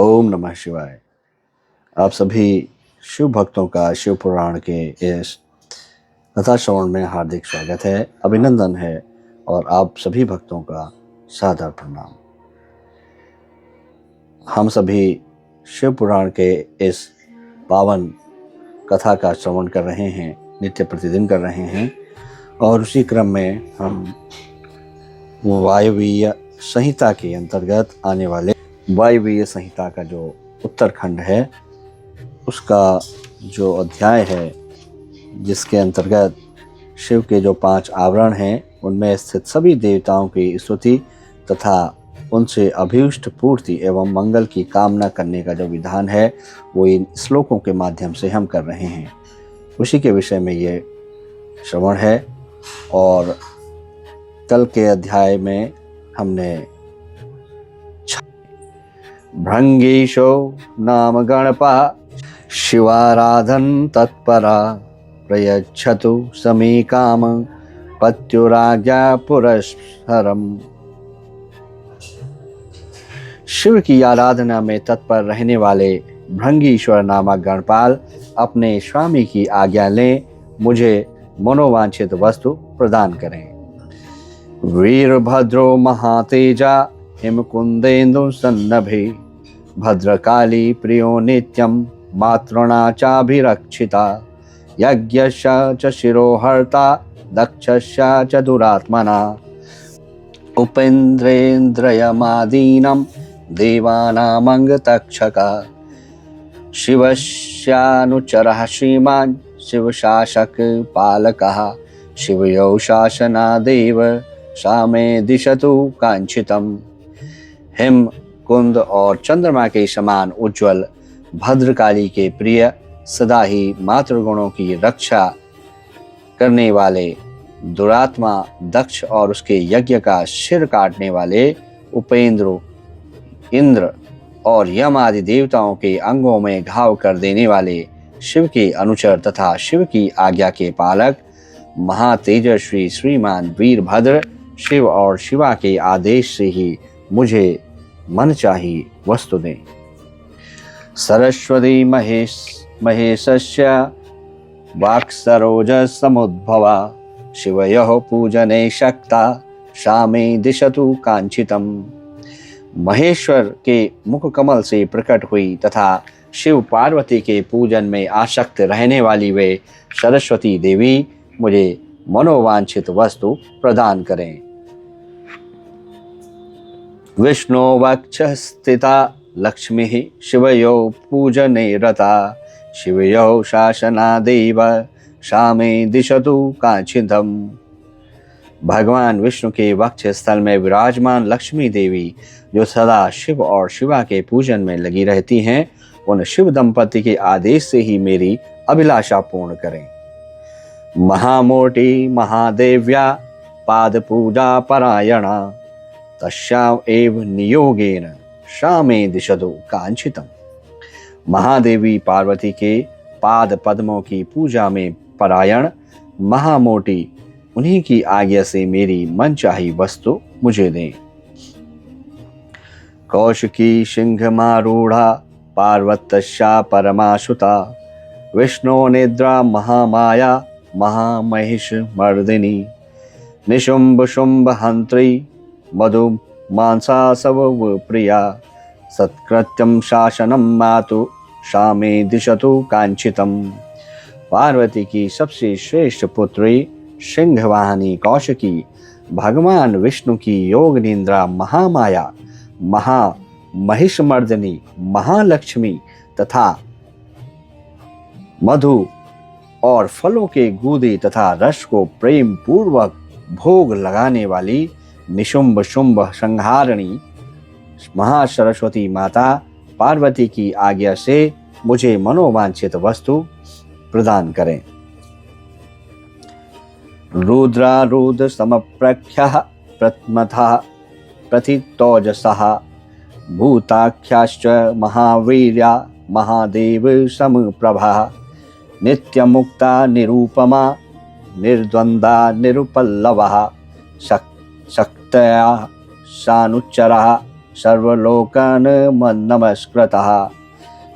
ओम नमः शिवाय। आप सभी शिव भक्तों का शिव पुराण के इस कथा श्रवण में हार्दिक स्वागत है, अभिनंदन है और आप सभी भक्तों का सादर प्रणाम। हम सभी शिव पुराण के इस पावन कथा का श्रवण कर रहे हैं, नित्य प्रतिदिन कर रहे हैं और उसी क्रम में हम वायवीय संहिता के अंतर्गत आने वाले वायवीय संहिता का जो उत्तरखंड है उसका जो अध्याय है, जिसके अंतर्गत शिव के जो 5 आवरण हैं उनमें स्थित सभी देवताओं की स्तुति तथा उनसे अभीष्ट पूर्ति एवं मंगल की कामना करने का जो विधान है वो इन श्लोकों के माध्यम से हम कर रहे हैं। उसी के विषय में ये श्रवण है। और कल के अध्याय में हमने भृंगीशो नाम गणपा शिवाराधन तत्परा प्रयच्छतु समी काम पत्युराज्ञा पुरस्सरम। शिव की आराधना में तत्पर रहने वाले भृंगीश्वर नामक गणपाल अपने स्वामी की आज्ञा लें, मुझे मनोवांछित वस्तु प्रदान करें। वीरभद्रो महातेजा हिमकुंदेन्दु सन्नभे भद्रकाली प्रियो नित्यं मातृणा चाभिरक्षिता यज्ञश्च च शिरोहर्ता दक्षश्च च दुरात्मना उपेन्द्रेन्द्रयमादीनं देवानामङ्गतक्षका शिवस्यानुचरः श्रीमान् शिवशासक पालकः शिवयो शासनादेव सामे दिशतु कांक्षितम्। हिम कुंद और चंद्रमा के समान उज्ज्वल भद्रकाली के प्रिय, सदा ही मातृगुणों की रक्षा करने वाले दुरात्मा दक्ष और उसके यज्ञ का सिर काटने वाले उपेंद्र, इंद्र और यम आदि देवताओं के अंगों में घाव कर देने वाले शिव के अनुचर तथा शिव की आज्ञा के पालक महातेजस्वी श्रीमान वीरभद्र शिव और शिवा के आदेश से ही मुझे मनचाही वस्तु दें। सरस्वती महेशस्य वाक्सरोज समुद्भवा शिवयोः पूजने शक्ता सामे दिशतु कांक्षितम्। महेश्वर के मुख कमल से प्रकट हुई तथा शिव पार्वती के पूजन में आसक्त रहने वाली वे सरस्वती देवी मुझे मनोवांछित वस्तु प्रदान करें। विष्णु वक्ष स्थिता लक्ष्मी शिवयो पूजने रता शिवयो शासनादेव सामे दिशतु कांक्षितम्। भगवान विष्णु के वक्ष स्थल में विराजमान लक्ष्मी देवी जो सदा शिव और शिवा के पूजन में लगी रहती हैं, उन शिव दंपति के आदेश से ही मेरी अभिलाषा पूर्ण करें। महामूर्ति महादेव्या पाद पूजा परायणा तस्याम एव नियोगेन सामे दिशतु कांक्षितम्। महादेवी पार्वती के पाद पद्मों की पूजा में परायण महामोटी उन्हीं की आज्ञा से मेरी मनचाही वस्तु मुझे दें। कौशिकी सिंहमारूढ़ा पार्वत्या परमासुता विष्णु निद्रा महामाया महामहिष मर्दिनी निशुंभ शुंभ हंत्री मधु मांसासव प्रिया सत्कृत्यं शासनम मातु सामे दिशतु कांक्षितम्। पार्वती की सबसे श्रेष्ठ पुत्री सिंहवाहिनी कौशिकी भगवान विष्णु की योग निद्रा महामाया महिषमर्दिनी महालक्ष्मी तथा मधु और फलों के गूदे तथा रस को प्रेम पूर्वक भोग लगाने वाली निशुंभ शुंभ संहारिणी महासरस्वती माता पार्वती की आज्ञा से मुझे मनोवांछित वस्तु प्रदान करें। रुद्रारूध समप्रख्यः प्रथमतः प्रतितोजसः भूताख्याश्च महावीर्या महादेव समप्रभः नित्यमुक्ता निरूपमा निर्द्वंदा निरुपल्लवः शक्तया सानुच्चरः सर्वलोकान् नमस्कृतः।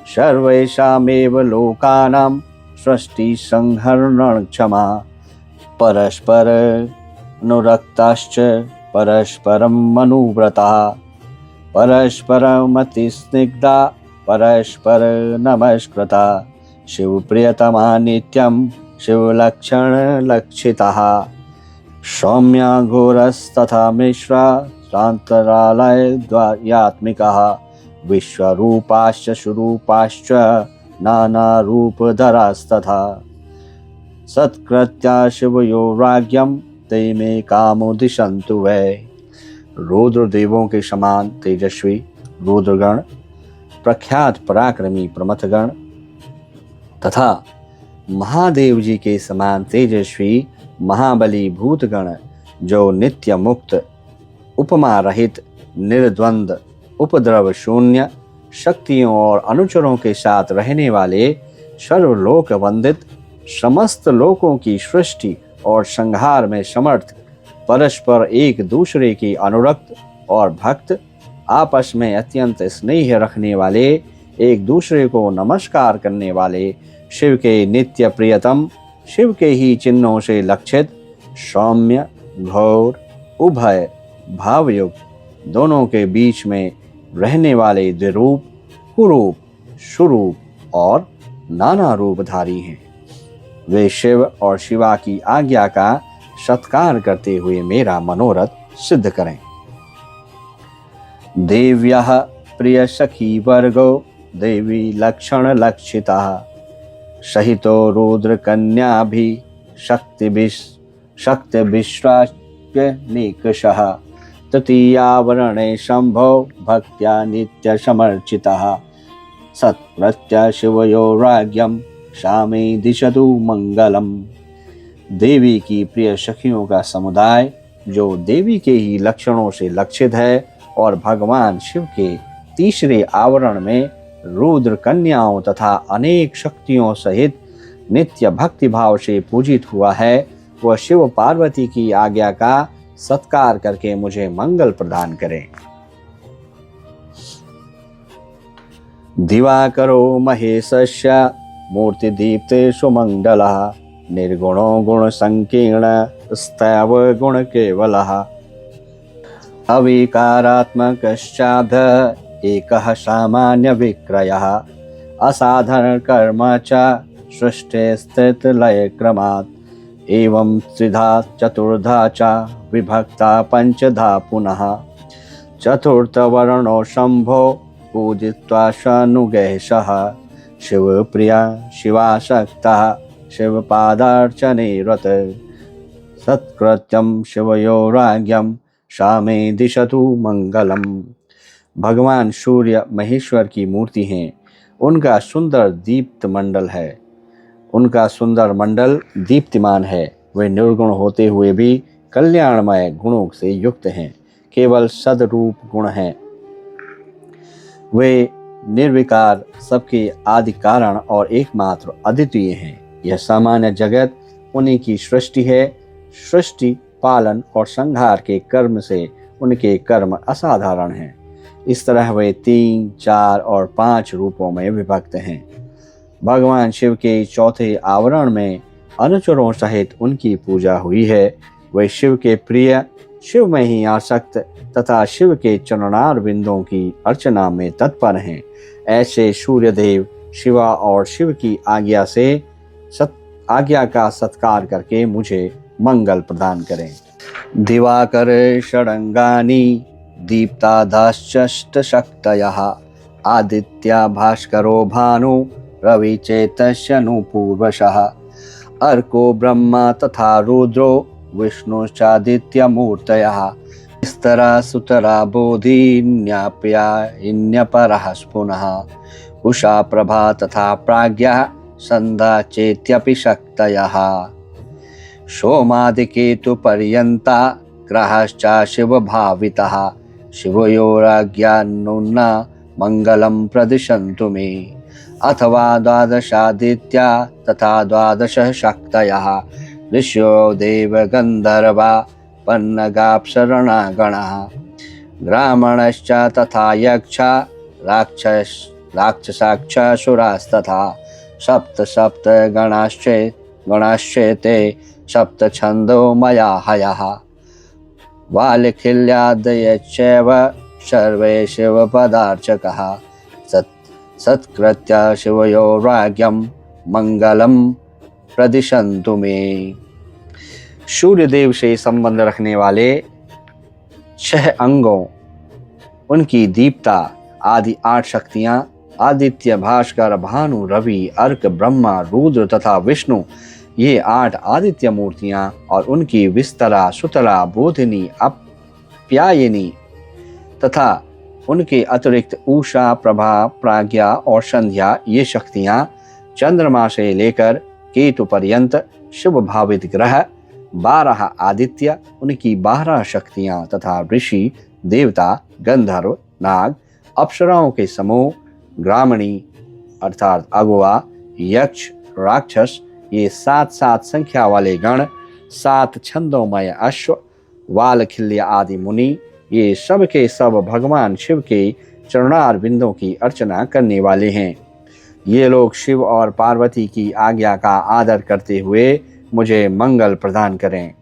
सर्वेषामेव लोकानां सृष्टिसंहरणक्षमा परस्पर अनुरक्ताश्च परस्परं अनुव्रताः परस्परमतिस्निग्धा परस्पर नमस्कृता शिवप्रियतमा नित्यं शिवलक्षणलक्षितः सौम्या घोरस्तथा मिश्रा सान्तरालयद्वयात्मिकः विश्वरूपाश्च सुरूपाश्च नानारूपधरास्तथा सत्कृत्या शिवयो राज्ञं ते मे कामुदिशन्तु वै। रुद्र देवों के समान तेजस्वी रुद्रगण, प्रख्यात पराक्रमी प्रमथगण तथा महादेव जी के समान तेजस्वी महाबली भूतगण, जो नित्य मुक्त उपमा रहित निर्द्वंद उपद्रव शून्य शक्तियों और अनुचरों के साथ रहने वाले सर्वलोक वंदित समस्त लोकों की सृष्टि और संहार में समर्थ परस्पर एक दूसरे की अनुरक्त और भक्त आपस में अत्यंत स्नेह रखने वाले एक दूसरे को नमस्कार करने वाले शिव के नित्य प्रियतम शिव के ही चिन्हों से लक्षित सौम्य घोर उभय भावयुक्त दोनों के बीच में रहने वाले द्विरूप कुरूप सुरूप और नाना रूपधारी हैं। वे शिव और शिवा की आज्ञा का सत्कार करते हुए मेरा मनोरथ सिद्ध करें। देव्यः प्रिय सखी वर्गो देवी लक्षण लक्षिता सहितो रुद्र कन्या भी शक्ति विश्वास्य निकषः तृतीयावरणे शंभो भक्त्या नित्य समर्चितः सत्प्रत्य शिवयो राज्ञं शामे दिशतु मंगलम। देवी की प्रिय सखियों का समुदाय जो देवी के ही लक्षणों से लक्षित है और भगवान शिव के तीसरे आवरण में रुद्र कन्याओं तथा अनेक शक्तियों सहित नित्य भक्ति भाव से पूजित हुआ है, वह शिव पार्वती की आज्ञा का सत्कार करके मुझे मंगल प्रदान करें। दिवाकरो महेशस्य मूर्ति दीप्ते सुमंगलः निर्गुणो गुण संकीर्ण स्तैव गुण केवलः अविकारात्मकश्चाध एकः सामान्य विक्रयः असाधारण कर्म च सृष्टे स्थित लय क्रमात् एवं त्रिधा चतुर्धा च विभक्ता पंचधा पुनः चतुर्थवर्णो शंभो पूजित्वा शनुगेशः शिवप्रिया शिवासक्तः शिवपादार्चने रत सत्कृत्यं शिवयो राज्ञं शामे दिशतु मंगलम। भगवान सूर्य महेश्वर की मूर्ति हैं। उनका सुंदर दीप्त मंडल है, उनका सुंदर मंडल दीप्तिमान है। वे निर्गुण होते हुए भी कल्याणमय गुणों से युक्त हैं, केवल सदरूप गुण हैं। वे निर्विकार सबके आदि कारण और एकमात्र अद्वितीय हैं। यह सामान्य जगत उन्हीं की सृष्टि है। सृष्टि पालन और संहार के कर्म से उनके कर्म असाधारण हैं। इस तरह वे 3, 4 और 5 रूपों में विभक्त हैं। भगवान शिव के चौथे आवरण में अनुचरों सहित उनकी पूजा हुई है। वे शिव के प्रिय, शिव में ही आसक्त तथा शिव के चरणार बिंदों की अर्चना में तत्पर हैं। ऐसे सूर्यदेव शिवा और शिव की आज्ञा का सत्कार करके मुझे मंगल प्रदान करें। दिवाकर षडंगानी दीप्ताधाश्च शक्तयः आदित्या भास्करो भानु रवि चैतस्यनुपूर्वशः अर्को ब्रह्मा तथा रुद्रो विष्णुश्चादित्य मूर्तयः स्तरा सुतरा बोधिन्याप्या इन्यपरः पुनः उषा प्रभा तथा प्राज्ञः संध्या चेत्यपि शक्तयः सोमादिकेतु पर्यन्ता ग्रहश्च शिव भावितः शिवयोराज्ञानुना मंगलम प्रदिशन्तु मे अथवा द्वादशादित्या तथा 12 शक्तयः ऋष्यो देव गंधर्वा पन्नगाप्सरणा गणः ब्राह्मणश्च तथा यक्षा राक्षसाक्ष सुरास्तथा सप्त सप्त गणाश्चेते सप्त छन्दो मया हयः वालखिल्यादयश्चैव सर्वे शिवपदार्चकः सत्कृत्य शिवयो राज्ञं मंगलम प्रदिशन्तु मे। सूर्यदेव से संबंध रखने वाले 6 अंगों, उनकी दीप्ता आदि 8 शक्तियां आदित्य, भास्कर, भानु, रवि, अर्क, ब्रह्मा, रुद्र तथा विष्णु, ये 8 आदित्य मूर्तियां और उनकी विस्तरा, सुतला, बोधिनी, अप्यायिनी तथा उनके अतिरिक्त उषा, प्रभा, प्राज्ञा और संध्या, ये शक्तियां चंद्रमा से लेकर केतु पर्यंत शुभ भावित ग्रह, 12 आदित्य, उनकी 12 शक्तियां तथा ऋषि, देवता, गंधर्व, नाग, अप्सराओं के समूह, ग्रामणी अर्थात अगुआ, यक्ष, राक्षस, ये 7 संख्या वाले गण, 7 छंदोमय अश्व, वालखिल्य आदि मुनि, ये सब के सब भगवान शिव के चरणार बिंदों की अर्चना करने वाले हैं। ये लोग शिव और पार्वती की आज्ञा का आदर करते हुए मुझे मंगल प्रदान करें।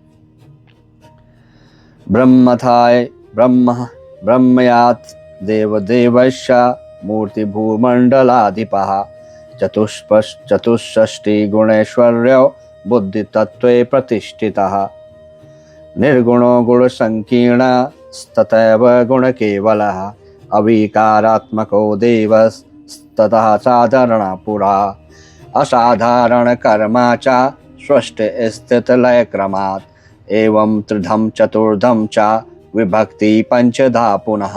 ब्रह्मथाय ब्रह्मयात् देवदेवस्य मूर्ति भूमंडलाधिपः चतुष्षष्टि गुणैश्वर्यो बुद्धि तत्त्वे प्रतिष्ठितः निर्गुणो गुण संकीर्ण तथैव गुण केवलः अविकारात्मको देवस्ततः साधारण पुरा असाधारण कर्मा च स्वस्थ स्थित लय क्रमात् एवं त्रिधम चतुर्धम च विभक्ति पंचधा पुनः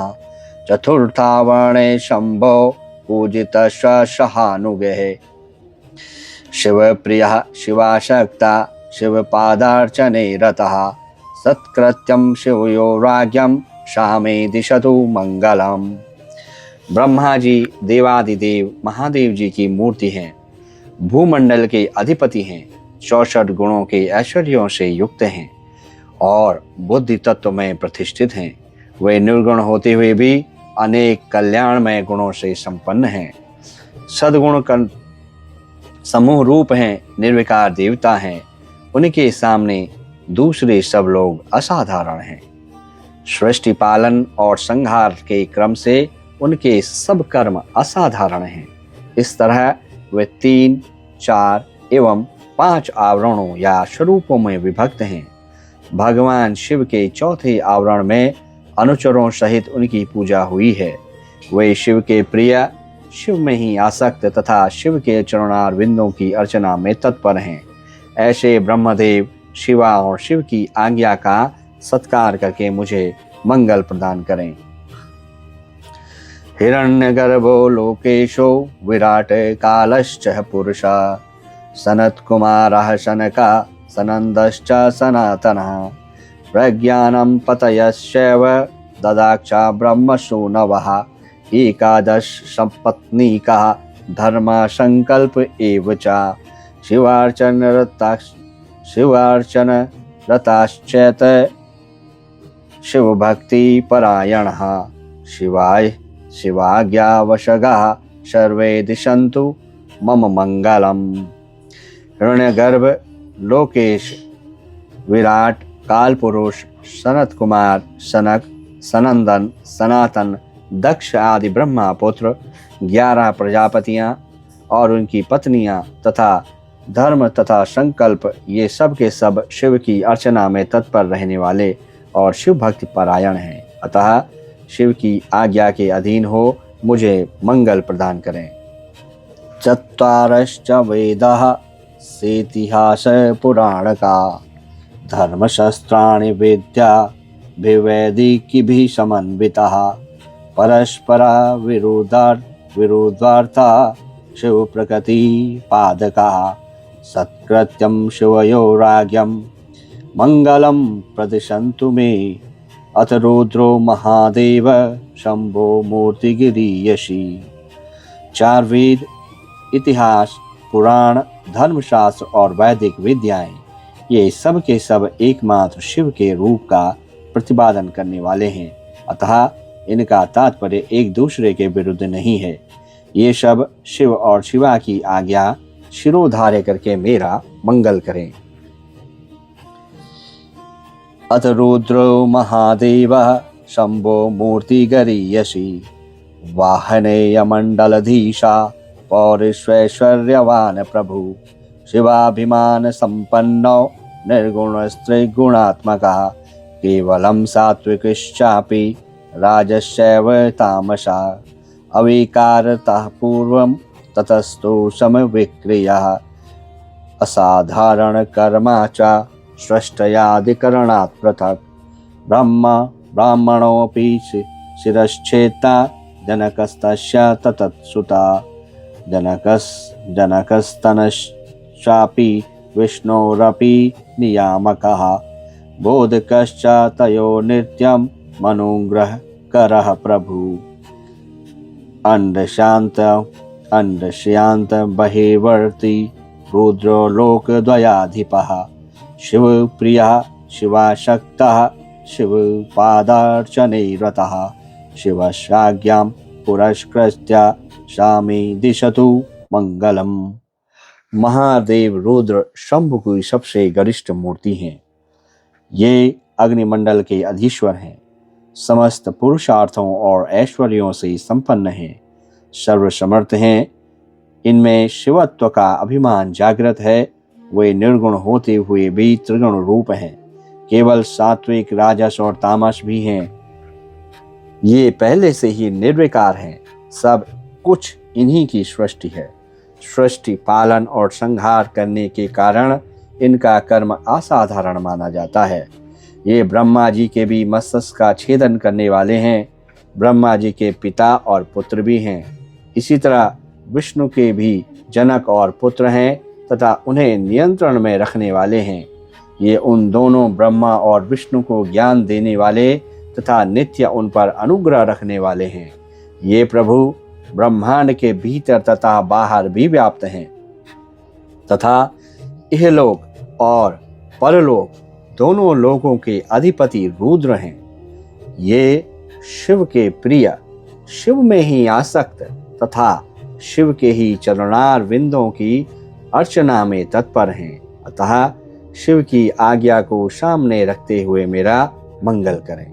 चतुर्था वर्णे शंभो पूजित सहानुगः शिवप्रियः शिवाशक्ता शिवपादार्चने रतः सत्कृत्यं शिवयो राज्ञं शामे दिशतु मंगलम। ब्रह्मा जी देवादिदेव महादेव जी की मूर्ति हैं, भूमंडल के अधिपति हैं, 64 गुणों के ऐश्वर्यों से युक्त हैं और बुद्धि तत्व में प्रतिष्ठित हैं। वे निर्गुण होते हुए भी अनेक कल्याणमय गुणों से संपन्न हैं, सद्गुण का समूह रूप हैं, निर्विकार देवता हैं। उनके सामने दूसरे सब लोग असाधारण हैं। सृष्टि पालन और संहार के क्रम से उनके सब कर्म असाधारण हैं। इस तरह वे 3, 4 एवं 5 आवरणों या स्वरूपों में विभक्त हैं। भगवान शिव के चौथे आवरण में अनुचरों सहित उनकी पूजा हुई है। वे शिव के प्रिय, शिव में ही आसक्त तथा शिव के चरणार बिंदों की अर्चना में तत्पर हैं। ऐसे ब्रह्मदेव शिवा और शिव की आज्ञा का सत्कार करके मुझे मंगल प्रदान करें। हिरण्यगर्भो लोकेशो विराट कालश्च पुरुषा सनत कुमारः सनका सनंदश्च सनातनः प्रज्ञानं पतयश्चैव ददाक्षा ब्रह्मसु नवः एकादश संपत्नीकः धर्म संकल्प एव च शिवार्चन रताश्चैत शिवभक्ति परायणः शिवाय शिवाज्ञावशगः सर्वे दिशन्तु मम मंगलम। हिरण्यगर्भ, लोकेश, विराट, काल पुरुष, सनत कुमार, सनक, सनंदन, सनातन, दक्ष आदि ब्रह्मा पुत्र, 11 प्रजापतियां और उनकी पत्नियां तथा धर्म तथा संकल्प, ये सब के सब शिव की अर्चना में तत्पर रहने वाले और शिव भक्ति परायण हैं। अतः शिव की आज्ञा के अधीन हो मुझे मंगल प्रदान करें। चत्वारश्च वेदाः सेतिहास पुराण का धर्मशस्त्राणि विद्या विवैदिकीभिः समन्विताः परस्परा विरोधार्था शिव प्रकृति पादकाः सत्कृत्यं शिवयो राज्ञं मंगलम प्रदिशन्तु मे। अथ रुद्रो महादेव शंभो मूर्तिगिरीयसी। 4 वेद, इतिहास, पुराण, धर्मशास्त्र और वैदिक विद्याएं, ये सब के सब एकमात्र शिव के रूप का प्रतिपादन करने वाले हैं। अतः इनका तात्पर्य एक दूसरे के विरुद्ध नहीं है। ये सब शिव और शिवा की आज्ञा शिरोधार्य करके मेरा मंगल करें। अथ रुद्रो महादेवः शंभो मूर्ति गरीयसी वाहनेय मंडलधीशा पौरुषैश्वर्यवान् प्रभु शिवाभिमान संपन्नो निर्गुणस्त्रिगुणात्मकः केवलं सात्विकश्चापि राजस्यैव तामसा अविकारतः पूर्वं ततस्तु समविक्रियः असाधारण कर्मा च सृष्टयादिकरणात् पृथक् ब्राह्मणोऽपि शिरश्चेता जनकस्तस्य ततत्सुता जनकस्तनश्चापि विष्णोरपि नियामकः बोधकश्च तयो नित्यं मनुग्रहकरः प्रभु अंडशान्त बहिर्वर्ती रुद्रो लोकद्वयाधिपः शिवप्रियः शिवाशक्तः शिवपादार्चने रतः शिवस्याज्ञां पुरस्कृत्य शामे दिशतु मंगलम। महादेव रुद्र शंभु की सबसे गरिष्ठ मूर्ति हैं। ये अग्निमंडल के अधीश्वर हैं, समस्त पुरुषार्थों और ऐश्वर्यों से संपन्न हैं, सर्वसमर्थ हैं। इनमें शिवत्व का अभिमान जागृत है। वे निर्गुण होते हुए भी त्रिगुण रूप हैं, केवल सात्विक राजस और तामस भी हैं। ये पहले से ही निर्विकार हैं। सब कुछ इन्हीं की सृष्टि है। सृष्टि पालन और संहार करने के कारण इनका कर्म असाधारण माना जाता है। ये ब्रह्मा जी के भी मस्तक का छेदन करने वाले हैं। ब्रह्मा जी के पिता और पुत्र भी हैं। इसी तरह विष्णु के भी जनक और पुत्र हैं तथा उन्हें नियंत्रण में रखने वाले हैं। ये उन दोनों ब्रह्मा और विष्णु को ज्ञान देने वाले तथा नित्य उन पर अनुग्रह रखने वाले हैं। ये प्रभु ब्रह्मांड के भीतर तथा बाहर भी व्याप्त हैं तथा इहलोक और परलोक दोनों लोकों के अधिपति रुद्र हैं। ये शिव के प्रिय, शिव में ही आसक्त तथा शिव के ही चरणार विंदों की अर्चना में तत्पर हैं। अतः शिव की आज्ञा को सामने रखते हुए मेरा मंगल करें।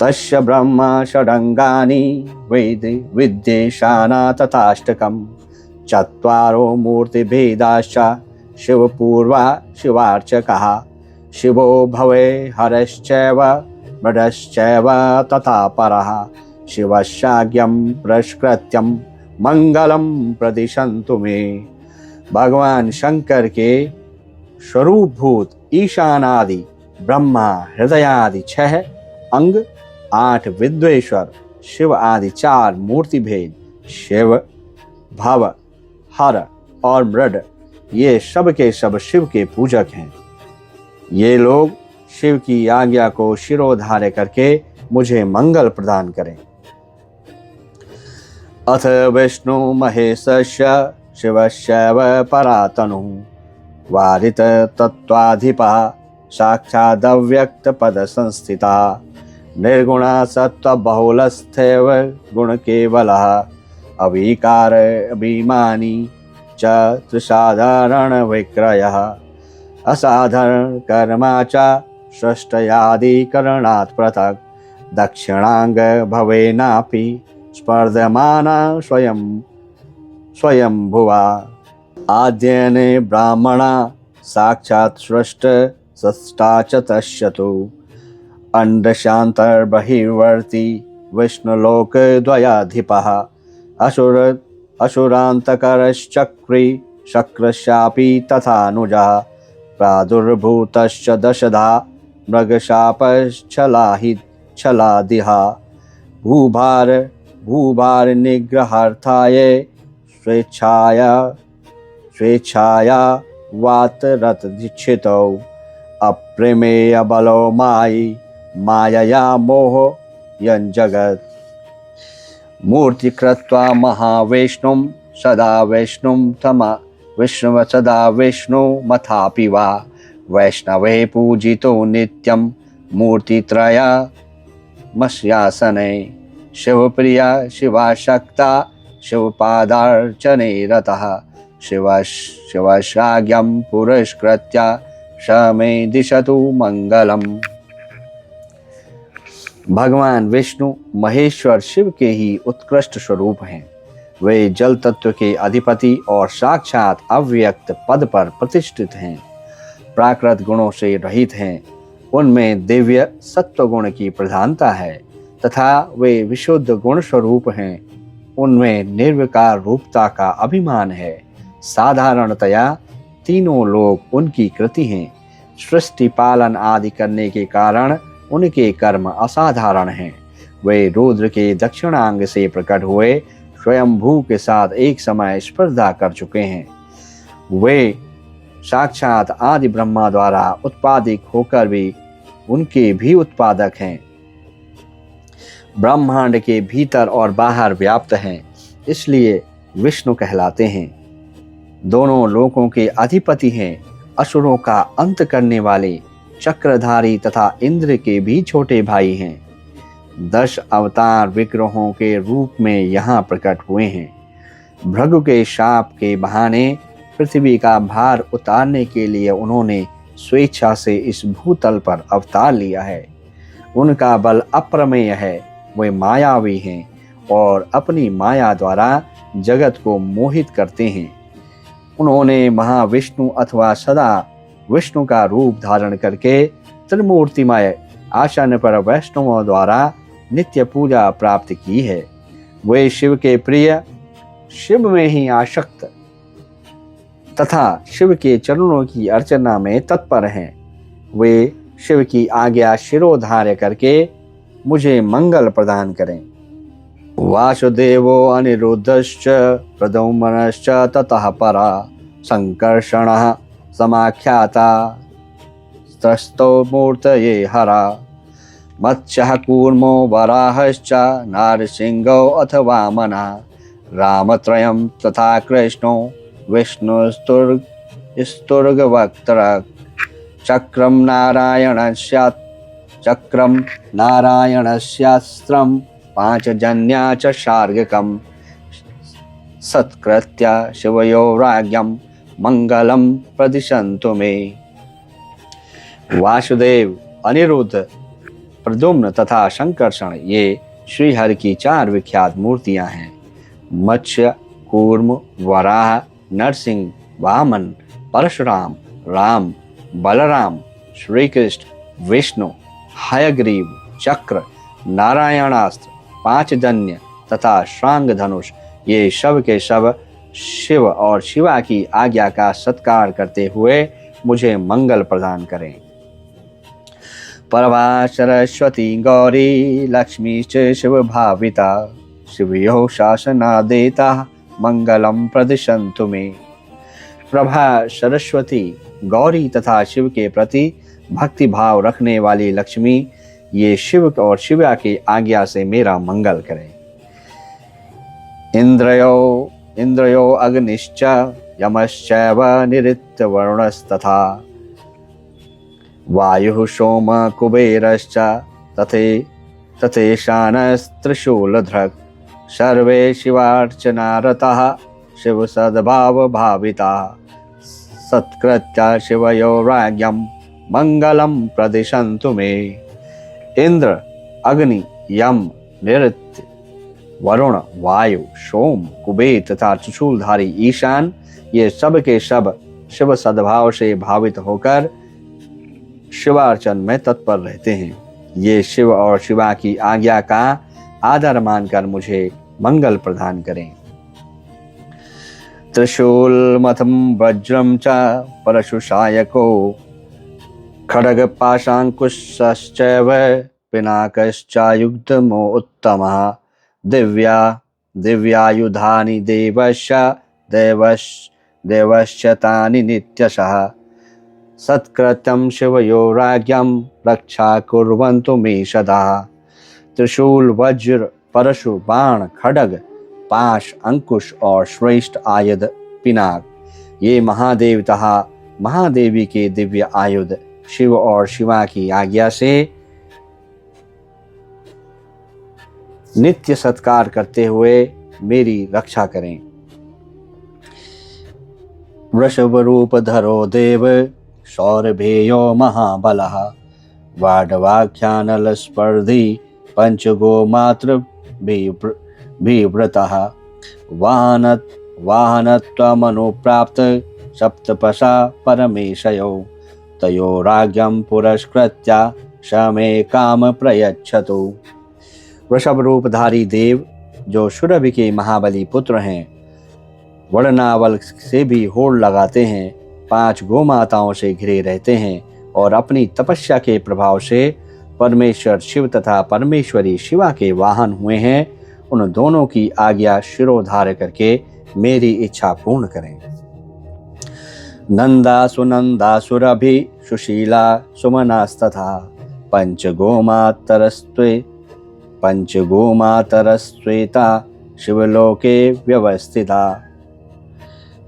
तस्य ब्रह्मा षडंगानि विद्येशाना तथाष्टकम् चत्वारो मूर्तिभेदाश्च शिवपूर्वा शिवार्चकः शिवो भवे हरश्चैव मृडश्चैव तथा परः शिवस्याज्ञं पुरस्कृत्यं मंगलम प्रदिशन्तु मे। भगवान शंकर के स्वरूपभूत ईशानादि ब्रह्मा हृदयादि 6 अंग, 8 विद्वेश्वर शिव आदि 4 मूर्ति भेद शिव, भव, हर और मृड, ये सब के सब शिव के पूजक हैं। ये लोग शिव की आज्ञा को शिरोधार्य करके मुझे मंगल प्रदान करें। अथ विष्णु महेशस्य शिवस्यैव परातनुः वारित तत्त्वाधिपः साक्षादव्यक्त पद संस्थिता निर्गुणा सत्व बहुलस्थैव गुण केवलः अविकार अभिमानी च त्रिसाधारण विक्रयः असाधारण कर्मा च सृष्टयादिकरणात् पृथक् दक्षिणांग भवेनापि स्पर्धमाना स्वयंभुवा आद्यने ब्राह्मणा साक्षात् सृष्ट सष्टा च तस्यतु अंडशान्तर्बहिर्वर्ती विष्णुलोकद्वयाधिपः असुरान्तकरश्चक्री शक्रशापि तथानुजः प्रादुर्भूतश्च दशधा मृगशापश्चलादिहा भूभार निग्रहार्थाय स्वेच्छाया वातरत दीक्षितौ अप्रमेय बलो मायया मोह यंजगत् मूर्ति कृत्वा महाविष्णुं सदा विष्णुं तमा विष्णुव सदा विष्णु मथापि वा वैष्णवे पूजितो नित्यं मूर्तित्रया मस्यासने शिवप्रिया शिवाशक्ता शिवपादार्चने रतः शिवशाज्ञं पुरस्कृत्य स मे दिशतु मंगलम। भगवान विष्णु महेश्वर शिव के ही उत्कृष्ट स्वरूप हैं। वे जल तत्व के अधिपति और साक्षात अव्यक्त पद पर प्रतिष्ठित हैं। प्राकृत गुणों से रहित हैं। उनमें दिव्य सत्व गुण की प्रधानता है तथा वे विशुद्ध गुण स्वरूप हैं। उनमें निर्विकार रूपता का अभिमान है। साधारणतया तीनों लोग उनकी कृति हैं। सृष्टि पालन आदि करने के कारण उनके कर्म असाधारण हैं। वे रुद्र के दक्षिणांग से प्रकट हुए स्वयंभू के साथ एक समय स्पर्धा कर चुके हैं। वे साक्षात आदि ब्रह्मा द्वारा उत्पादित होकर भी उनके भी उत्पादक हैं। ब्रह्मांड के भीतर और बाहर व्याप्त हैं, इसलिए विष्णु कहलाते हैं। दोनों लोकों के अधिपति हैं। असुरों का अंत करने वाले चक्रधारी तथा इंद्र के भी छोटे भाई हैं। 10 अवतार विग्रहों के रूप में यहाँ प्रकट हुए हैं। भृगु के शाप के बहाने पृथ्वी का भार उतारने के लिए उन्होंने स्वेच्छा से इस भूतल पर अवतार लिया है। उनका बल अप्रमेय है। वे मायावी हैं और अपनी माया द्वारा जगत को मोहित करते हैं। उन्होंने महाविष्णु अथवा सदा विष्णु का रूप धारण करके त्रिमूर्तिमय आसन पर वैष्णवों द्वारा नित्य पूजा प्राप्त की है। वे शिव के प्रिय, शिव में ही आसक्त तथा शिव के चरणों की अर्चना में तत्पर हैं। वे शिव की आज्ञा शिरोधार्य करके मुझे मंगल प्रदान करें। वासुदेवो अनिरुद्धश्च प्रद्युम्नश्च ततः परा संकर्षणः समाख्याता त्रस्तो मूर्तये हरा मत्स्यः कूर्मो वराहश्च नारसिंहो अथ वामनः रामत्रयं तथा कृष्णो विष्णुस्तुर्गवक्त्रः चक्रं नारायणस्यास्त्रं पांचजन्या च शार्ङ्गकं सत्कृत्य शिवयो राज्ञं मंगलम प्रदिशन्तु मे। वासुदेव, अनिरुद्ध, प्रद्युम्न तथा संकर्षण ये श्रीहरि की 4 विख्यात मूर्तियां हैं। मत्स्य, कूर्म, वराह, नरसिंह, वामन, परशुराम, राम, बलराम, श्री कृष्ण, विष्णु, हयग्रीव, चक्र, नारायणास्त्र, पांचजन्य तथा श्रांग धनुष ये सब के सब शिव और शिवा की आज्ञा का सत्कार करते हुए मुझे मंगल प्रदान करें। परवा सरस्वती गौरी लक्ष्मी च शिव भाविता शिवयो शासना देता मंगलम प्रदिशन्तु मे। प्रभा सरस्वती, गौरी तथा शिव के प्रति भक्ति भाव रखने वाली लक्ष्मी ये शिव और शिवा की आज्ञा से मेरा मंगल करें। इंद्रयो अग्निश्च यमश्चैव निऋत्यवरुणस्तथा वायुः सोम कुबेरश्च तथेशानस्त्रिशूलधृक् सर्वे शिवार्चनारताः शिवसद्भाव भाविताः सत्कृत्य शिवयो राज्ञं मंगलम प्रदिशन्तु मे। इंद्र, अग्नि, यम, निऋत्य, वरुण, वायु, सोम, कुबेर तथा त्रिशूलधारी ईशान ये सब के सब शिव सद्भाव से भावित होकर शिवार्चन में तत्पर रहते हैं। ये शिव और शिवा की आज्ञा का आदर मानकर मुझे मंगल प्रदान करें। त्रिशूल मथम वज्रम च परशुशायको खड्ग पाशांकुशश्चैव पिनाकश्चायुधमो उत्तमः दिव्यायुधानि देवश्च तानि नित्यशः सत्कृत्यं शिवयो राज्ञं रक्षा कुर्वन्तु मे सदा। त्रिशूल, वज्र, परशु, बाण, खड्ग, पाश, अंकुश और श्रेष्ठ आयुध पिनाक ये महादेव तथा महादेवी के दिव्य आयुध शिव और शिवा की आज्ञा से नित्य सत्कार करते हुए मेरी रक्षा करें। वृषभ रूप धरो देव सौरभेयो महाबलः वाडवाख्यानल स्पर्धी पंचगो मात्र विव्रतः वाहनत्वमनुप्राप्त सप्तपशा परमेशयो तयोराज्ञं पुरस्कृत्य शमे काम प्रयच्छतु। वृषभ रूपधारी देव जो सुरभि के महाबली पुत्र हैं, वर्णनावल से भी होड़ लगाते हैं, 5 गोमाताओं से घिरे रहते हैं और अपनी तपस्या के प्रभाव से परमेश्वर शिव तथा परमेश्वरी शिवा के वाहन हुए हैं, उन दोनों की आज्ञा शिरोधार्य करके मेरी इच्छा पूर्ण करें। नंदा सुनंदा सुरभि सुशीला सुमनास्तथा पंचगोमातरस्त्वेता शिवलोके व्यवस्थिता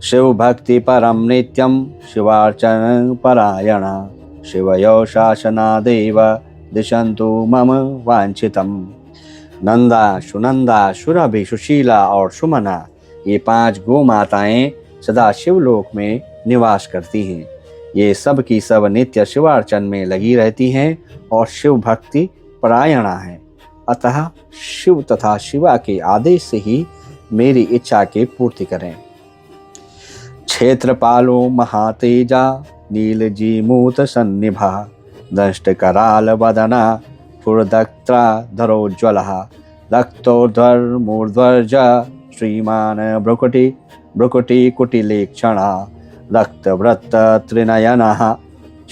शिव भक्ति परम नित्यम शिवार्चन परायणा शिवयो शासनादेव दिशन्तु मम वांछितम। नंदा सुनंदा सुरभि सुशीला और सुमना, ये 5 गो माताएं सदा शिवलोक में निवास करती हैं। ये सब की सब नित्य शिवार्चन में लगी रहती हैं और शिव भक्ति परायणा है। अतः शिव तथा शिवा के आदेश से ही मेरी इच्छा की पूर्ति करें। क्षेत्रपालो महातेजा नीलजीमूत सन्निभा दष्ट कराल वदना पुरदक्त्रा धरोज्ज्वलः रक्तोर्ध्वमूर्ध्वर्ज श्रीमान भ्रुकुटी कुटिलेक्षणः रक्तवृत्त त्रिनयनः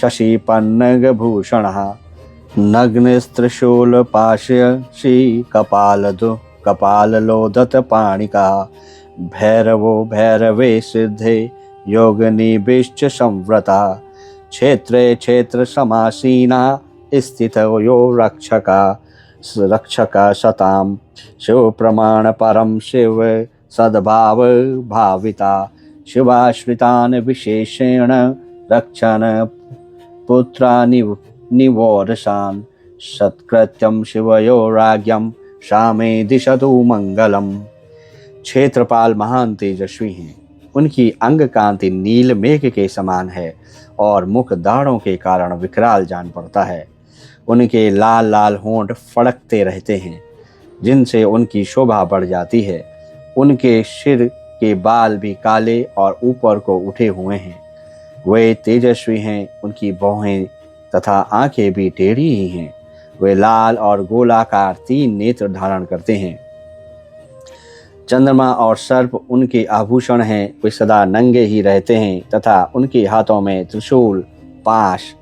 शशिपन्नगभूषणः नग्नस्त्रिशूलपाशयशी कपाललोदत पाणिका भैरवो भैरवे सिद्धे योगनिभिश्च संव्रता क्षेत्रे क्षेत्र समासीना स्थितो यो रक्षका सताम शिव प्रमाण परम शिव सद्भाव भाविता शिवाश्रितान् विशेषेण रक्षण पुत्रानिवोरसान् सत्कृत्यं शिवयो राज्ञं शामे दिशतु मंगलम। क्षेत्रपाल महान तेजस्वी हैं, उनकी अंग कांति नील मेघ के समान है और मुख दाढ़ों के कारण विकराल जान पड़ता है। उनके लाल लाल होंठ फड़कते रहते हैं, जिनसे उनकी शोभा बढ़ जाती है। उनके सिर के बाल भी काले और ऊपर को उठे हुए हैं। वे तेजस्वी हैं, उनकी भौहें तथा आंखें भी टेढ़ी ही हैं। वे लाल और गोलाकार 3 नेत्र धारण करते हैं। चंद्रमा और सर्प उनके आभूषण हैं। वे सदा नंगे ही रहते हैं तथा उनके हाथों में त्रिशूल, पाश,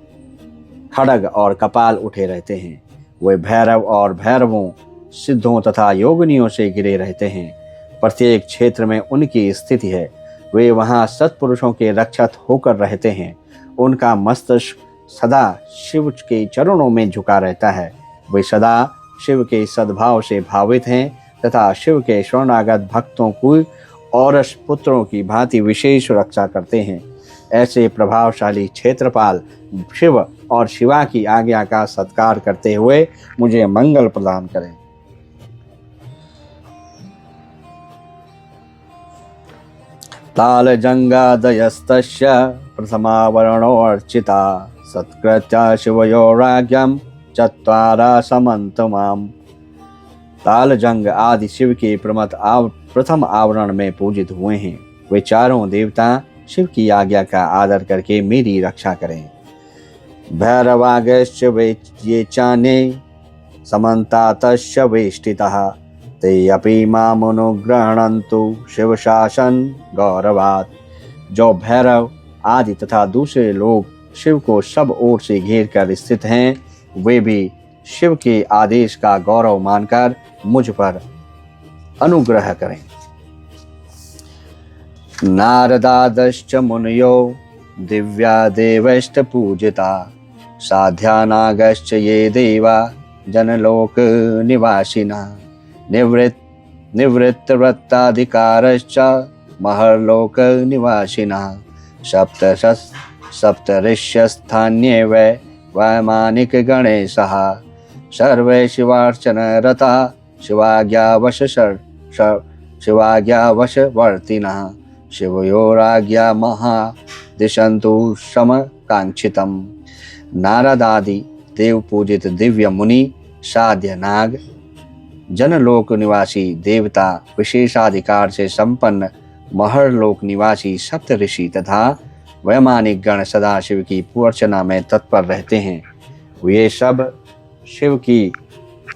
खड्ग और कपाल उठे रहते हैं। वे भैरव और भैरवों, सिद्धों तथा योगिनियों से घिरे रहते हैं। प्रत्येक क्षेत्र में उनकी स्थिति है। वे वहाँ सत्पुरुषों के रक्षक होकर रहते हैं। उनका मस्तिष्क सदा शिव के चरणों में झुका रहता है। वे सदा शिव के सद्भाव से भावित हैं तथा शिव के शरणागत भक्तों को और पुत्रों की भांति विशेष रक्षा करते हैं। ऐसे प्रभावशाली क्षेत्रपाल शिव और शिवा की आज्ञा का सत्कार करते हुए मुझे मंगल प्रदान करें। तालजंगादयस्तस्य प्रथमावरणोऽर्चिता सत्कृत्या शिवयो राज्ञं चत्वारा समन्तमाम्। तालजंग आदि शिव के प्रथम आवरण में पूजित हुए हैं। वे चारों देवता शिव की आज्ञा का आदर करके मेरी रक्षा करें। भैरवागश्च वे ये चाने समन्तातश्च वेष्टितः ते अपि मामनुग्रहणन्तु शिव शासन गौरवात्। जो भैरव आदि तथा दूसरे लोग शिव को सब ओर से घेर कर स्थित हैं, वे भी शिव के आदेश का गौरव मानकर मुझ पर अनुग्रह करें। नारदादश्च मुनयो दिव्या देवश्च पूजिता साध्यानागश्च ये देवा जनलोक निवासिना निवृत्तवृत्ताधिकारश्च महर्लोक निवासिना सप्तऋष्यस्थान्ये वै वैमानिक गणेशः सर्वे शिवार्चन रता शिवाज्ञावशवर्तिनः शिवयोराज्ञा महा दिशन्तु समकाङ्क्षितम्। नारदादि देव पूजित दिव्य मुनि, साध्य नाग, जनलोक निवासी देवता, विशेषाधिकार से संपन्न महरलोक निवासी सप्त ऋषि तथा वैमानिक गण सदा शिव की पूर्वचना में तत्पर रहते हैं। वे सब शिव की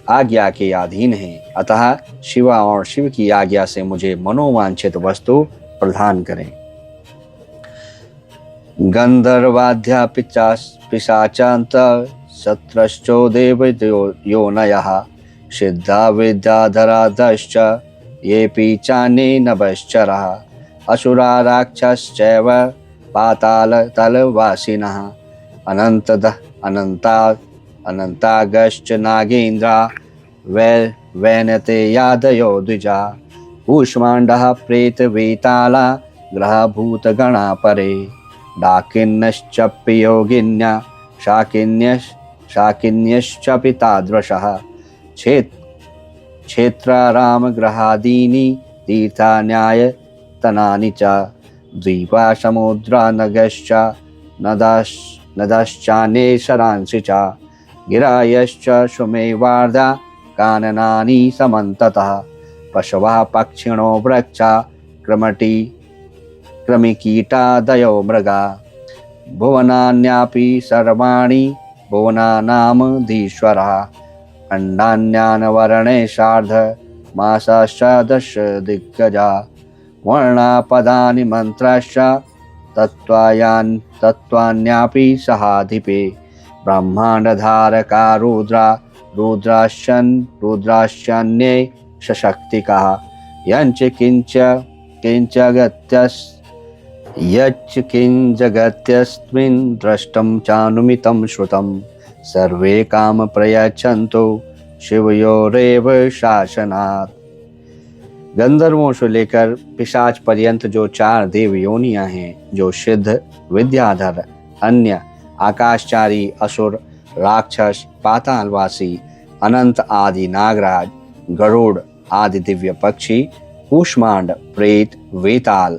आज्ञा के अधीन हैं, अतः शिवा और शिव की आज्ञा से मुझे मनोवांछित वस्तु प्रदान करें। गंधर्वाद्या पिशाचांत शत्रश्चो देव योनयः सिद्धा विद्याधराधश्च येऽपि चान्ये नभश्चरः असुरा राक्षसश्चैव पातालतलवासिनः अनन्तागश्च नागेन्द्रा वैनते यादयो द्विजा कूष्माण्डः प्रेतवेताला ग्रहभूतगणा परे डाकिन्यश्चपि योगिन्या शाकिन्यश्चपि तादृशः क्षेत्रारामगृहादीनि तीर्थान्यायतनानि च द्वीपा समुद्रा नगश्च नदश्चान्ये शरांसि च गिरायश्च सुमेवार्धा काननानि समन्ततः पशवः पक्षिणो वृक्षा कृमिकीटादयो मृगा भुवनान्यापि सर्वाणि भुवनानामधीश्वरः अण्डान्यानवर्णे सार्ध मासाश्च दिग्गजा वर्णापदानि मन्त्राश्च तत्त्वान्यापि सहाधिपे ब्रह्माण्डधारका रुद्राश्चन्ये सशक्तिकाः यच्च किञ्जगत्यस्मिन् द्रष्टं चानुमितं श्रुतं सर्वे काम प्रयच्छन्तु शिवयोरेव शासनात्। गंधर्वों से लेकर पिशाच पर्यंत जो 4 देव योनियां हैं, जो सिद्ध, विद्याधर, अन्य, आकाशचारी, असुर, राक्षस, पातालवासी, अनंत आदि नागराज, गरुड़ आदि दिव्य पक्षी, कूष्मांड, प्रेत, वेताल,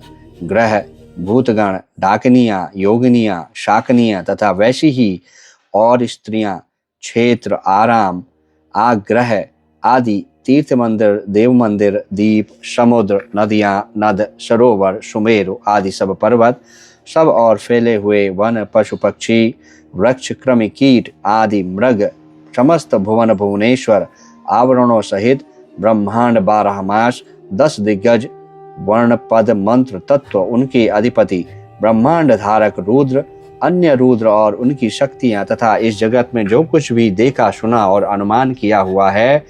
ग्रह, भूतगण, डाकनियां, योगिनियां, शाकनियां तथा वैसी ही और स्त्रियां, क्षेत्र, आराम, आग्रह आदि, तीर्थ मंदिर, देव मंदिर, दीप, समुद्र, नदियां, नद, सरोवर, सुमेरु आदि सब पर्वत, सब और फैले हुए वन, पशु पक्षी, वृक्ष, कृमि, कीट आदि मृग, समस्त भुवन भुवनेश्वर आवरणों सहित ब्रह्मांड, 12 मास, 10 दिग्गज, वर्ण, पद, मंत्र, तत्व, उनके अधिपति, ब्रह्मांड धारक रुद्र, अन्य रुद्र और उनकी शक्तियां तथा इस जगत में जो कुछ भी देखा, सुना और अनुमान किया हुआ है,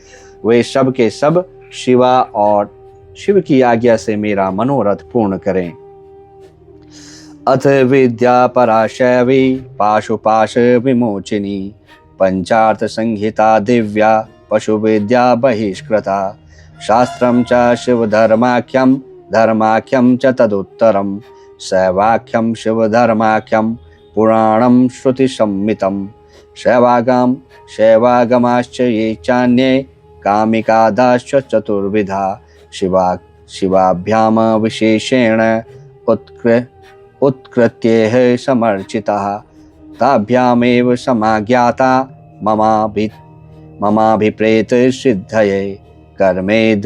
वे सब के सब शिवा और शिव की आज्ञा से मेरा मनोरथ पूर्ण करें। अथ विद्या पराशैवी पाशुपाश विमोचिनी पंचार्थ संहिता दिव्या पशु विद्या बहिष्कृता शास्त्रं च धर्माख्यं च तदुत्तरं शैवाख्यं शिवधर्माख्यं पुराणं श्रुतिसम्मितं शैवागमाश्च ये चान्ये कामिकादाश्च चतुर्विधा शिवाभ्याम विशेषेण उत्कृत्यैः समर्चिताः ताभ्यामेव समाज्ञाता ममाभिप्रेत सिद्धये कर्मेद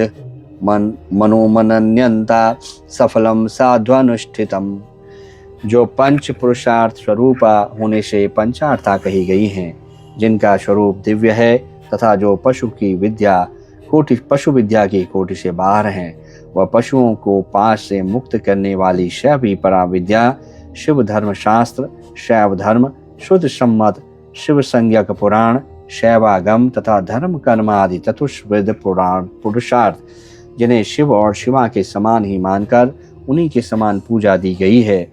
मनोमनन्यन्ता सफलम साध्वानुष्ठितम। जो पंच पुरुषार्थ स्वरूपा होने से पंचार्था कही गई हैं, जिनका स्वरूप दिव्य है तथा जो पशु विद्या की कोटि से बाहर हैं, वह पशुओं को पास से मुक्त करने वाली शैवी परा विद्या, शिव धर्म शास्त्र, शैव धर्म, शुद्ध सम्मत, शिव संज्ञक पुराण, शैवागम तथा धर्म कर्म आदि चतुष्विध पुराण पुरुषार्थ, जिन्हें शिव और शिवा के समान ही मानकर उन्हीं के समान पूजा दी गई है,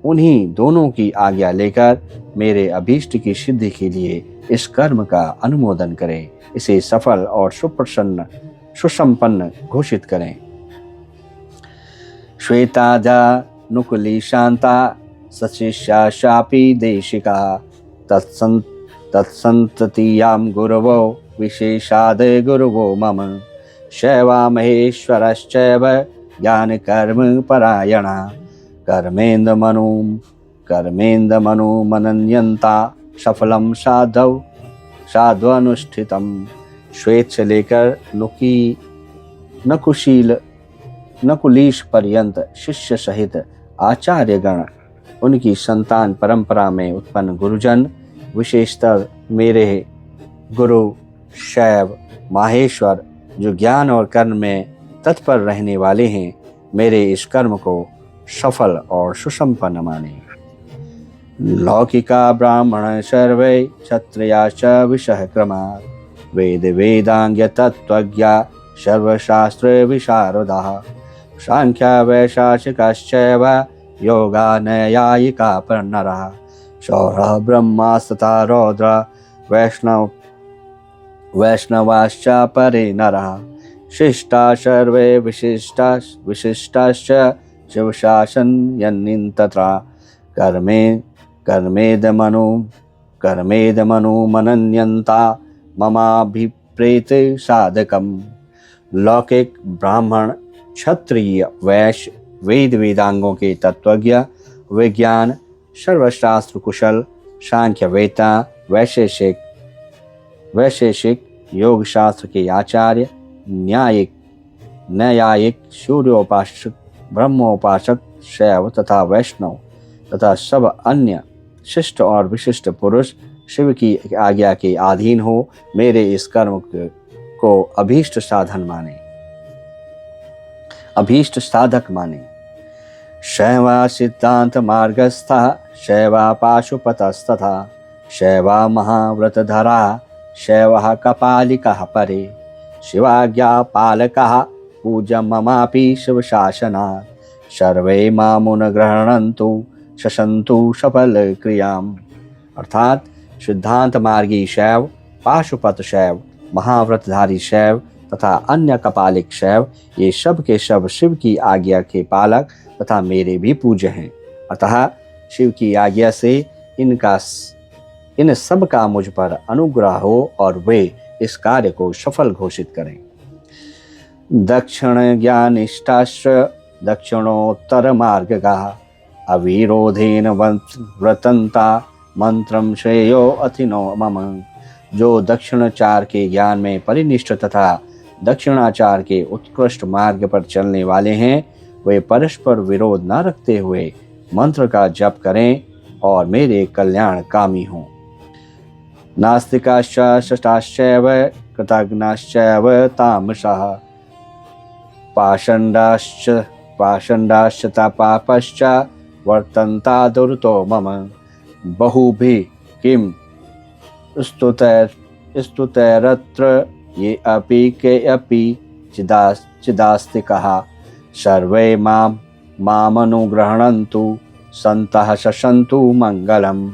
उन्हीं दोनों की आज्ञा लेकर मेरे अभीष्ट की सिद्धि के लिए इस कर्म का अनुमोदन करें, इसे सफल और सुसंपन्न घोषित करें। श्वेताजा नुकुली शांता सशिष्या शापी देशिका तत्संततियां गुरवो विशेषाद गुरवो मम शैवा महेश्वरश्चैव ज्ञान कर्म परायणा कर्मेन्द्र मनो मनन्यन्ता सफलम साध्वनुष्ठितम। श्वेत से लेकर नकुलीश पर्यंत शिष्य सहित आचार्यगण, उनकी संतान परंपरा में उत्पन्न गुरुजन, विशेषतर मेरे गुरु शैव माहेश्वर, जो ज्ञान और कर्म में तत्पर रहने वाले हैं, मेरे इस कर्म को सफल और सुसंपन्न माने। लौकिका ब्राह्मण सर्वे क्षत्रियाश्च विषह क्रमात् वेद वेदांग्य तत्त्वज्ञा सर्वशास्त्र विशारदाः सांख्य वैशाखिकाश्चैव योगा नैयायिका नरः शौरः ब्रह्मास्तथा रौद्र वैष्णवाश्च परे नरः शिष्टा सर्वे विशिष्टाश्च शिवशासन यन्निन तथा कर्मेदमनु मनन्यन्ता ममाभिप्रेत साधकम। लौकिक ब्राह्मण, क्षत्रिय, वैश्य, वेद वेदांगों के तत्वज्ञ, विज्ञान, सर्वशास्त्र कुशल, सांख्य वेता, वैशेषिक, योग शास्त्र के आचार्य, न्यायिक, सूर्योपासक, ब्रह्मोपासक, शैव तथा वैष्णव तथा सब अन्य शिष्ट और विशिष्ट पुरुष शिव की आज्ञा के अधीन हो मेरे इस कर्म को अभीष्ट साधक माने। शैवा सिद्धांत मार्गस्था शैवा पाशुपतस्तथा शैवा महाव्रतधरा शैवः कपालिकः परे शिवाज्ञा पालकः पूज्य ममापि शिवशासनात् सर्वे मामुनगृह्णन्तु शशन्तु सफल क्रियाम। अर्थात सिद्धांत मार्गी शैव, पाशुपत शैव, महाव्रतधारी शैव तथा अन्य कपालिक शैव, ये सब के सब शिव की आज्ञा के पालक तथा मेरे भी पूज्य हैं। अतः शिव की आज्ञा से इन सब का मुझ पर अनुग्रह हो और वे इस कार्य को सफल घोषित करें। दक्षिण ज्ञानिष्ठाश्च दक्षिणोत्तर मार्गगाः अविरोधेन व्रतन्ता मंत्रम श्रेयो अथिनो मम। जो दक्षिणाचार के ज्ञान में परिनिष्ठ तथा दक्षिणाचार के उत्कृष्ट मार्ग पर चलने वाले हैं, वे परस्पर विरोध न रखते हुए मंत्र का जप करें और मेरे कल्याण कामी हों। नास्तिकाश्च शटाश्चैव कृतघ्नाश्चैव तामसः पाषण्डाश्च पापश्च वर्तन्ता दुर्तो मम। बहुभिः किं स्तुतैरत्र ये अपि के अपि चिदास्तिकाः सर्वे मामनुगृह्णन्तु सन्तः शशन्तु मंगलम्।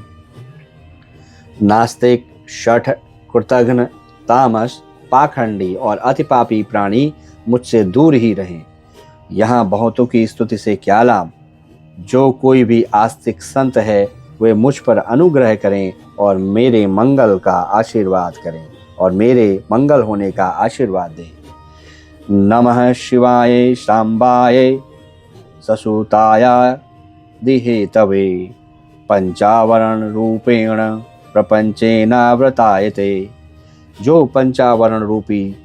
नास्तिक, शठ, कृतघ्न, तामस, पाखंडी और अतिपापी प्राणी मुझसे दूर ही रहें। यहाँ बहुतों की स्तुति से क्या लाभ। जो कोई भी आस्तिक संत है वे मुझ पर अनुग्रह करें और मेरे मंगल का आशीर्वाद करें और मेरे मंगल होने का आशीर्वाद दें। नमः शिवाय सांबाय ससुताय दिहेतवे पंचावरण रूपेण प्रपंचेनावृतायते। जो पंचावरण रूपी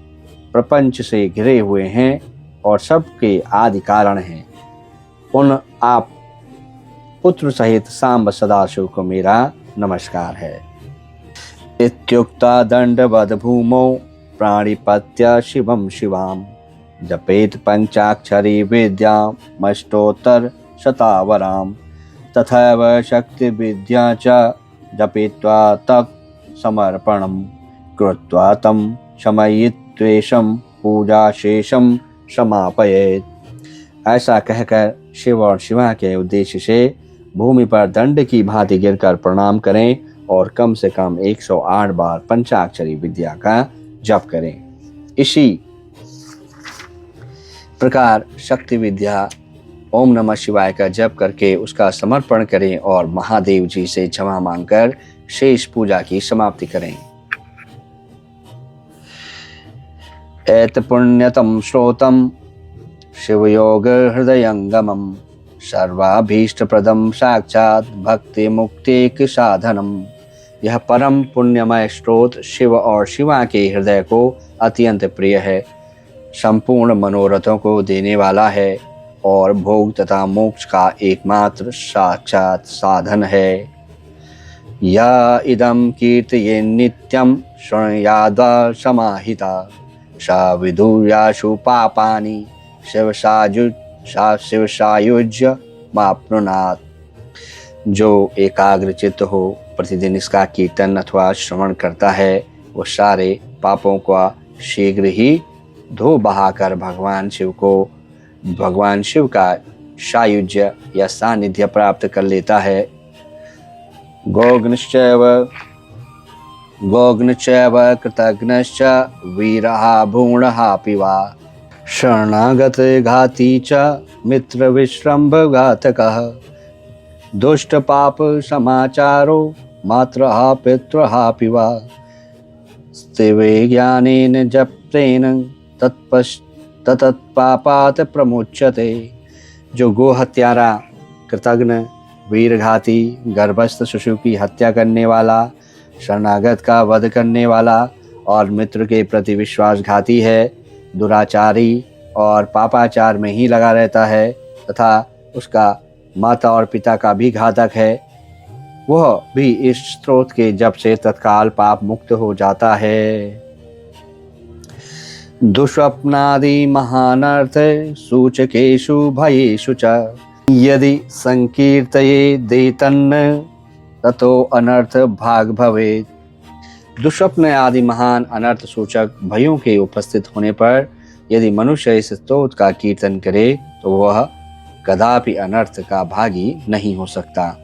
प्रपंच से घिरे हुए हैं और सबके आदि कारण हैं, उन आप पुत्र सहित सांब सदाशिव को मेरा नमस्कार है। इत्युक्ता दंडवद भूमौ प्राणिपत्य शिवम शिवाम जपेत पंचाक्षरी विद्यामष्टोत्तर शतावराम तथैव शक्ति विद्या च जपित्वा तत् समर्पणम कृत्वा तं शमयित्वेषं पूजाशेषं समापयेत्। ऐसा कहकर शिव और शिवा के उद्देश्य से भूमि पर दंड की भांति गिरकर प्रणाम करें और कम से कम 108 बार पंचाक्षरी विद्या का जप करें। इसी प्रकार शक्ति विद्या ओम नमः शिवाय का जप करके उसका समर्पण करें और महादेव जी से क्षमा मांगकर शेष पूजा की समाप्ति करें। एत पुण्यतम श्रोतम शिवयोग हृदयंगमम सर्वाभीष्टप्रदम साक्षात भक्ति मुक्ति साधनम। यह परम पुण्यमय स्रोत शिव और शिवा के हृदय को अत्यंत प्रिय है, संपूर्ण मनोरथों को देने वाला है और भोग तथा मोक्ष का एकमात्र साक्षात साधन है। या इदं कीर्तये नित्यं शृणुयाद्वा समाहिता सा विधुर्याशु पापानि शिवसायुज्य माप्नुनात्। जो एकाग्र चित्त हो प्रतिदिन इसका कीर्तन अथवा श्रवण करता है वो सारे पापों का शीघ्र ही धो बहाकर भगवान शिव का सायुज्य या सानिध्य प्राप्त कर लेता है। गोग्नश्चैव कृतघ्नश्च वीरः भूणः पिवा शरणागत घाती च मित्र विश्रम्भ घातकः दुष्ट पाप समाचारो मात्रः पितृः पिवा स्तिवे ज्ञानेन जप्तेन तत्पापात् प्रमुच्यते। जो गो हत्यारा, कृतघ्न, वीरघाती, गर्भस्थ शिशु की हत्या करने वाला, शरणागत का वध करने वाला और मित्र के प्रति विश्वासघाती है, दुराचारी और पापाचार में ही लगा रहता है तथा उसका माता और पिता का भी घातक है, वह भी इस स्रोत के जप से तत्काल पाप मुक्त हो जाता है। दुष्स्वप्नादि महानर्थ सूचकेषु भयेषु च यदि संकीर्तये देतन्न ततो अनर्थ भाग भवेत्। दुष्स्वप्न आदि महान अनर्थ सूचक भयों के उपस्थित होने पर यदि मनुष्य इस स्तोत्र का कीर्तन करे तो वह कदापि अनर्थ का भागी नहीं हो सकता।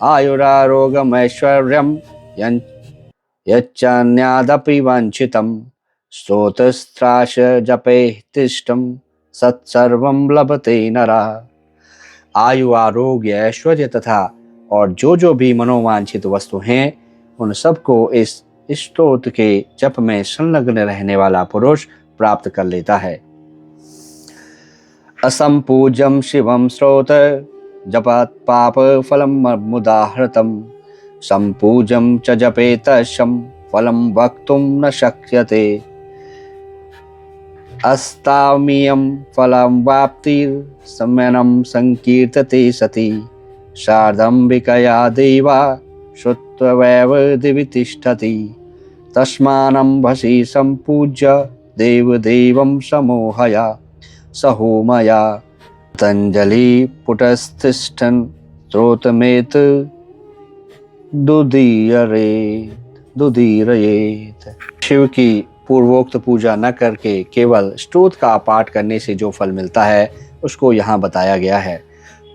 आयुरारोग्यमैश्वर्यं यच्चान्यादपि वाञ्छितं स्तोत्रस्त्राश जपे तिष्ठं सत्सर्वं लभते नरः। आयु, आरोग्य, ऐश्वर्य तथा और जो भी मनोवांछित वस्तु हैं उन सबको इस स्तोत्र के जप में संलग्न रहने वाला पुरुष प्राप्त कर लेता है। असंपूज्यं शिवं स्रोत जपात् पाप फलम मुदाहृतम् संपूज्यं च जपे तस्यं फलं वक्तुं न शक्यते। अस्तामियं फलं वाप्तिर् सम्यनं संकीर्तते सति शार्दम्बिकया देवा श्रुत्वैव दिवि तिष्ठति। तस्मानं भसि संपूज्य देवदेवं समोहया सहोमया पतंजलि पुटस्तिष्ठन् स्रोतमेत दुदीरयेत। शिव की पूर्वोक्त पूजा न करके केवल स्तोत्र का पाठ करने से जो फल मिलता है उसको यहाँ बताया गया है,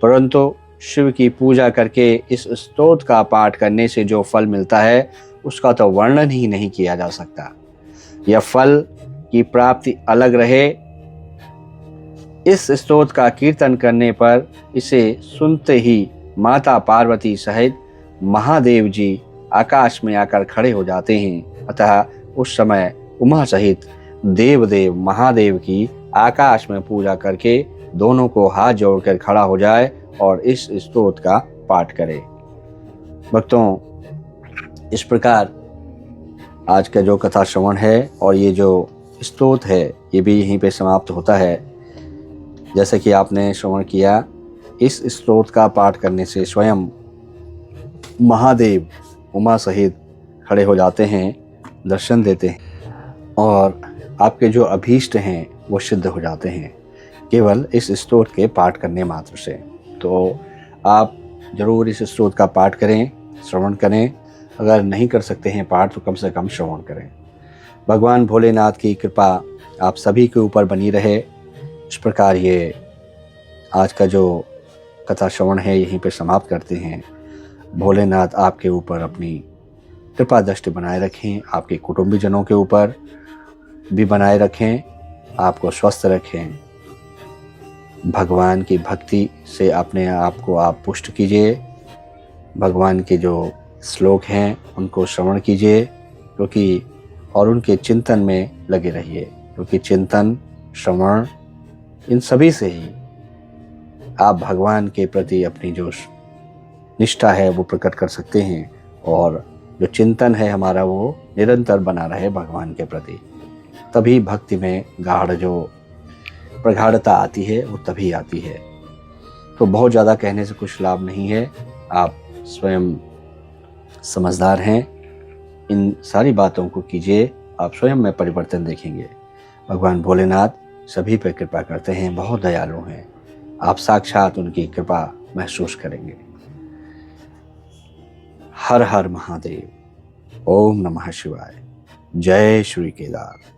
परंतु शिव की पूजा करके इस स्तोत्र का पाठ करने से जो फल मिलता है उसका तो वर्णन ही नहीं किया जा सकता। यह फल की प्राप्ति अलग रहे। इस स्तोत्र का कीर्तन करने पर इसे सुनते ही माता पार्वती सहित महादेव जी आकाश में आकर खड़े हो जाते हैं। अतः उस समय उमा सहित देवदेव महादेव की आकाश में पूजा करके दोनों को हाथ जोड़कर खड़ा हो जाए और इस स्तोत्र का पाठ करे। भक्तों, इस प्रकार आज का जो कथा श्रवण है और ये जो स्तोत्र है ये भी यहीं पे समाप्त होता है। जैसे कि आपने श्रवण किया, इस स्तोत्र का पाठ करने से स्वयं महादेव उमा सहित खड़े हो जाते हैं, दर्शन देते हैं और आपके जो अभीष्ट हैं वो सिद्ध हो जाते हैं केवल इस स्तोत्र के पाठ करने मात्र से। तो आप ज़रूर इस स्तोत्र का पाठ करें, श्रवण करें। अगर नहीं कर सकते हैं पाठ तो कम से कम श्रवण करें। भगवान भोलेनाथ की कृपा आप सभी के ऊपर बनी रहे। इस प्रकार ये आज का जो कथा श्रवण है यहीं पे समाप्त करते हैं। भोलेनाथ आपके ऊपर अपनी कृपा दृष्टि बनाए रखें, आपके कुटुंबीजनों के ऊपर भी बनाए रखें, आपको स्वस्थ रखें। भगवान की भक्ति से अपने आप को आप पुष्ट कीजिए। भगवान के जो श्लोक हैं उनको श्रवण कीजिए, क्योंकि और उनके चिंतन में लगे रहिए, क्योंकि चिंतन, श्रवण, इन सभी से ही आप भगवान के प्रति अपनी जो निष्ठा है वो प्रकट कर सकते हैं, और जो चिंतन है हमारा वो निरंतर बना रहे भगवान के प्रति। तभी भक्ति में गाढ़ जो प्रगाढ़ता आती है वो तभी आती है। तो बहुत ज़्यादा कहने से कुछ लाभ नहीं है, आप स्वयं समझदार हैं, इन सारी बातों को कीजिए, आप स्वयं में परिवर्तन देखेंगे। भगवान भोलेनाथ सभी पर कृपा करते हैं, बहुत दयालु हैं, आप साक्षात उनकी कृपा महसूस करेंगे। हर हर महादेव। ओम नमः शिवाय। जय श्री केदार।